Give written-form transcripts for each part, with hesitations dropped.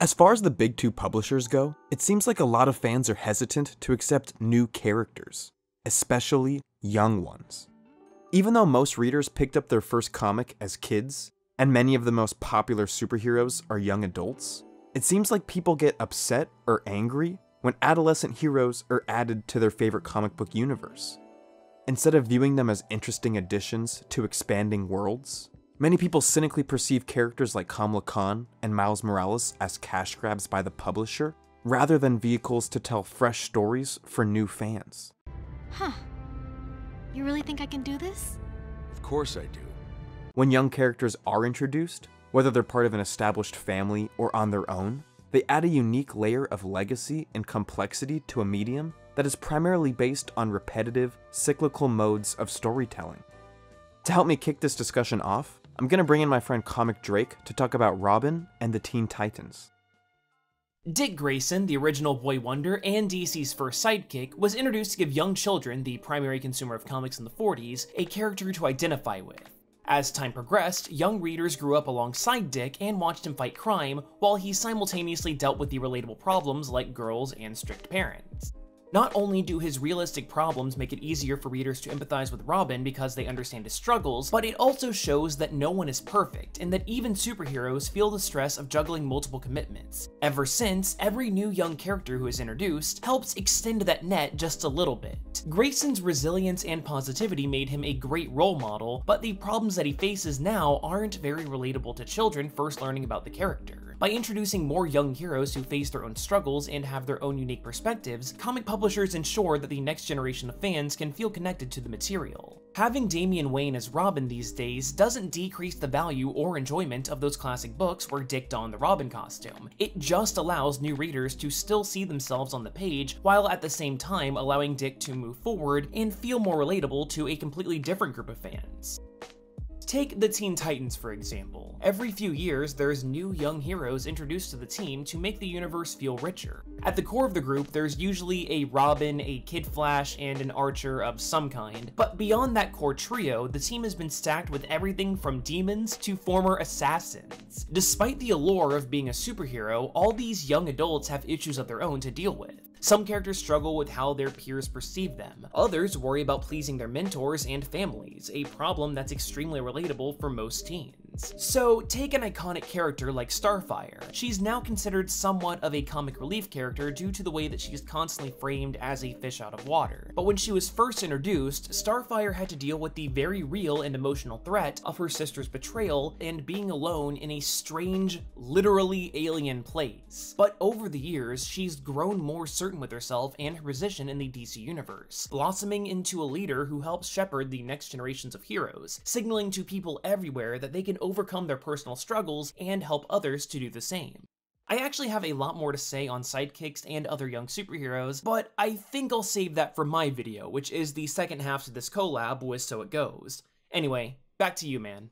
As far as the big two publishers go, it seems like a lot of fans are hesitant to accept new characters, especially young ones. Even though most readers picked up their first comic as kids, and many of the most popular superheroes are young adults, it seems like people get upset or angry when adolescent heroes are added to their favorite comic book universe. Instead of viewing them as interesting additions to expanding worlds, many people cynically perceive characters like Kamala Khan and Miles Morales as cash grabs by the publisher, rather than vehicles to tell fresh stories for new fans. Huh. You really think I can do this? Of course I do. When young characters are introduced, whether they're part of an established family or on their own, they add a unique layer of legacy and complexity to a medium that is primarily based on repetitive, cyclical modes of storytelling. To help me kick this discussion off, I'm going to bring in my friend Comic Drake to talk about Robin and the Teen Titans. Dick Grayson, the original Boy Wonder and DC's first sidekick, was introduced to give young children, the primary consumer of comics in the 40s, a character to identify with. As time progressed, young readers grew up alongside Dick and watched him fight crime, while he simultaneously dealt with the relatable problems like girls and strict parents. Not only do his realistic problems make it easier for readers to empathize with Robin because they understand his struggles, but it also shows that no one is perfect, and that even superheroes feel the stress of juggling multiple commitments. Ever since, every new young character who is introduced helps extend that net just a little bit. Grayson's resilience and positivity made him a great role model, but the problems that he faces now aren't very relatable to children first learning about the character. By introducing more young heroes who face their own struggles and have their own unique perspectives, comic publishers ensure that the next generation of fans can feel connected to the material. Having Damian Wayne as Robin these days doesn't decrease the value or enjoyment of those classic books where Dick donned the Robin costume. It just allows new readers to still see themselves on the page, while at the same time allowing Dick to move forward and feel more relatable to a completely different group of fans. Take the Teen Titans, for example. Every few years, there's new young heroes introduced to the team to make the universe feel richer. At the core of the group, there's usually a Robin, a Kid Flash, and an Archer of some kind. But beyond that core trio, the team has been stacked with everything from demons to former assassins. Despite the allure of being a superhero, all these young adults have issues of their own to deal with. Some characters struggle with how their peers perceive them. Others worry about pleasing their mentors and families, a problem that's extremely relatable for most teens. So take an iconic character like Starfire. She's now considered somewhat of a comic relief character due to the way that she's constantly framed as a fish out of water. But when she was first introduced, Starfire had to deal with the very real and emotional threat of her sister's betrayal and being alone in a strange, literally alien place. But over the years, she's grown more certain with herself and her position in the DC universe, blossoming into a leader who helps shepherd the next generations of heroes, signaling to people everywhere that they can overcome their personal struggles and help others to do the same. I actually have a lot more to say on sidekicks and other young superheroes, but I think I'll save that for my video, which is the second half to this collab with So It Goes. Anyway, back to you, man.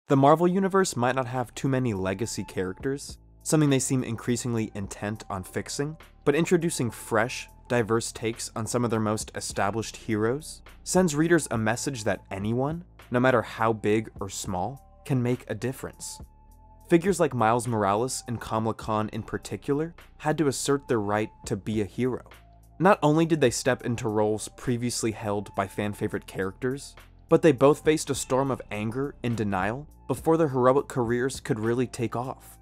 The Marvel Universe might not have too many legacy characters, something they seem increasingly intent on fixing, but introducing fresh, diverse takes on some of their most established heroes sends readers a message that anyone, no matter how big or small, can make a difference. Figures like Miles Morales and Kamala Khan in particular had to assert their right to be a hero. Not only did they step into roles previously held by fan-favorite characters, but they both faced a storm of anger and denial before their heroic careers could really take off.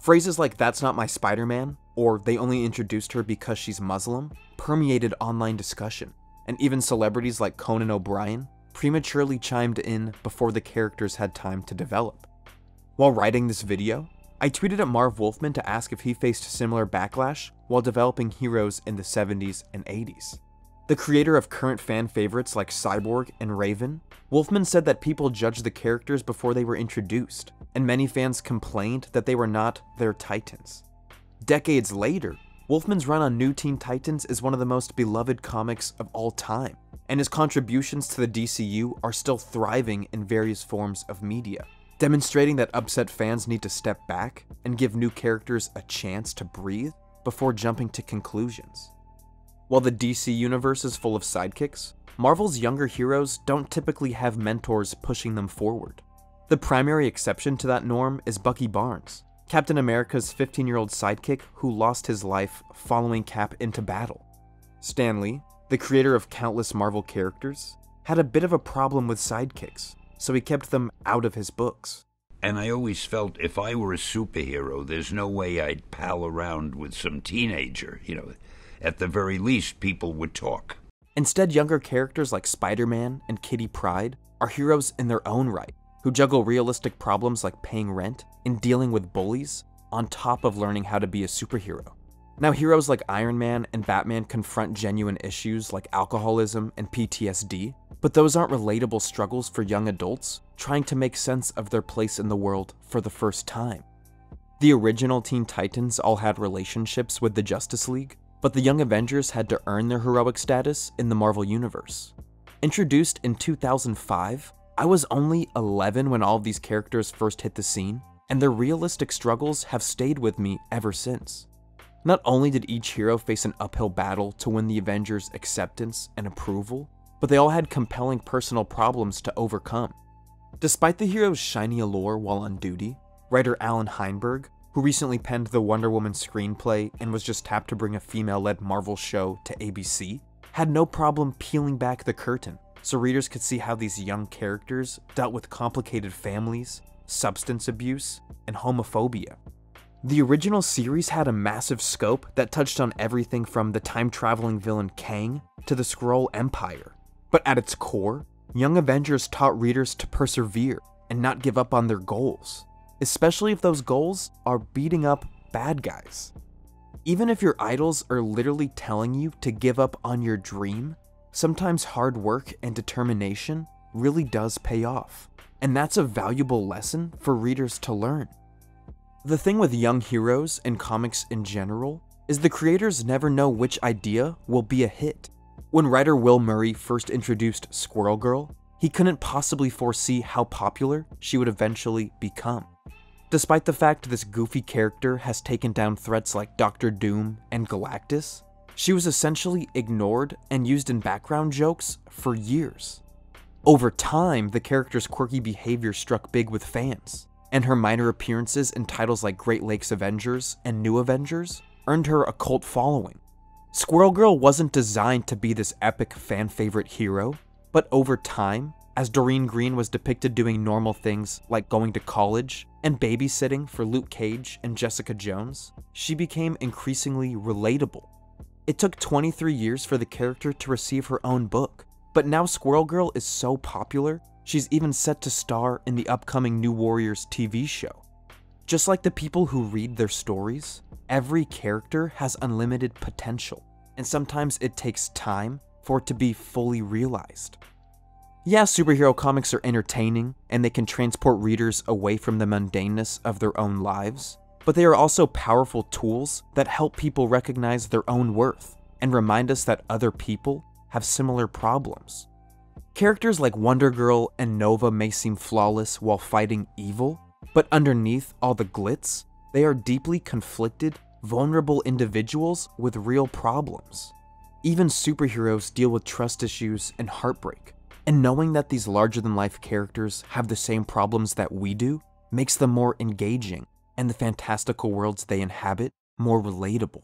Phrases like "that's not my Spider-Man," or "they only introduced her because she's Muslim," permeated online discussion, and even celebrities like Conan O'Brien prematurely chimed in before the characters had time to develop. While writing this video, I tweeted at Marv Wolfman to ask if he faced similar backlash while developing heroes in the 70s and 80s. The creator of current fan favorites like Cyborg and Raven, Wolfman said that people judged the characters before they were introduced, and many fans complained that they were not their Titans. Decades later, Wolfman's run on New Teen Titans is one of the most beloved comics of all time, and his contributions to the DCU are still thriving in various forms of media, demonstrating that upset fans need to step back and give new characters a chance to breathe before jumping to conclusions. While the DC universe is full of sidekicks, Marvel's younger heroes don't typically have mentors pushing them forward. The primary exception to that norm is Bucky Barnes, Captain America's 15-year-old sidekick who lost his life following Cap into battle. Stan Lee, the creator of countless Marvel characters, had a bit of a problem with sidekicks, so he kept them out of his books. And I always felt if I were a superhero, there's no way I'd pal around with some teenager. At the very least, people would talk. Instead, younger characters like Spider-Man and Kitty Pryde are heroes in their own right, who juggle realistic problems like paying rent and dealing with bullies, on top of learning how to be a superhero. Now, heroes like Iron Man and Batman confront genuine issues like alcoholism and PTSD, but those aren't relatable struggles for young adults trying to make sense of their place in the world for the first time. The original Teen Titans all had relationships with the Justice League, but the Young Avengers had to earn their heroic status in the Marvel Universe. Introduced in 2005, I was only 11 when all of these characters first hit the scene, and their realistic struggles have stayed with me ever since. Not only did each hero face an uphill battle to win the Avengers' acceptance and approval, but they all had compelling personal problems to overcome. Despite the hero's shiny allure while on duty, writer Alan Heinberg, who recently penned the Wonder Woman screenplay and was just tapped to bring a female-led Marvel show to ABC, had no problem peeling back the curtain so readers could see how these young characters dealt with complicated families, substance abuse, and homophobia. The original series had a massive scope that touched on everything from the time-traveling villain Kang to the Skrull Empire. But at its core, Young Avengers taught readers to persevere and not give up on their goals, especially if those goals are beating up bad guys. Even if your idols are literally telling you to give up on your dream, sometimes hard work and determination really does pay off, and that's a valuable lesson for readers to learn. The thing with young heroes and comics in general is the creators never know which idea will be a hit. When writer Will Murray first introduced Squirrel Girl, he couldn't possibly foresee how popular she would eventually become. Despite the fact this goofy character has taken down threats like Doctor Doom and Galactus, she was essentially ignored and used in background jokes for years. Over time, the character's quirky behavior struck big with fans, and her minor appearances in titles like Great Lakes Avengers and New Avengers earned her a cult following. Squirrel Girl wasn't designed to be this epic fan-favorite hero, but over time, as Doreen Green was depicted doing normal things like going to college and babysitting for Luke Cage and Jessica Jones, she became increasingly relatable. It took 23 years for the character to receive her own book, but now Squirrel Girl is so popular, she's even set to star in the upcoming New Warriors TV show. Just like the people who read their stories, every character has unlimited potential, and sometimes it takes time for it to be fully realized. Yeah, superhero comics are entertaining, and they can transport readers away from the mundaneness of their own lives, but they are also powerful tools that help people recognize their own worth and remind us that other people have similar problems. Characters like Wonder Girl and Nova may seem flawless while fighting evil, but underneath all the glitz, they are deeply conflicted, vulnerable individuals with real problems. Even superheroes deal with trust issues and heartbreak, and knowing that these larger-than-life characters have the same problems that we do makes them more engaging, and the fantastical worlds they inhabit more relatable.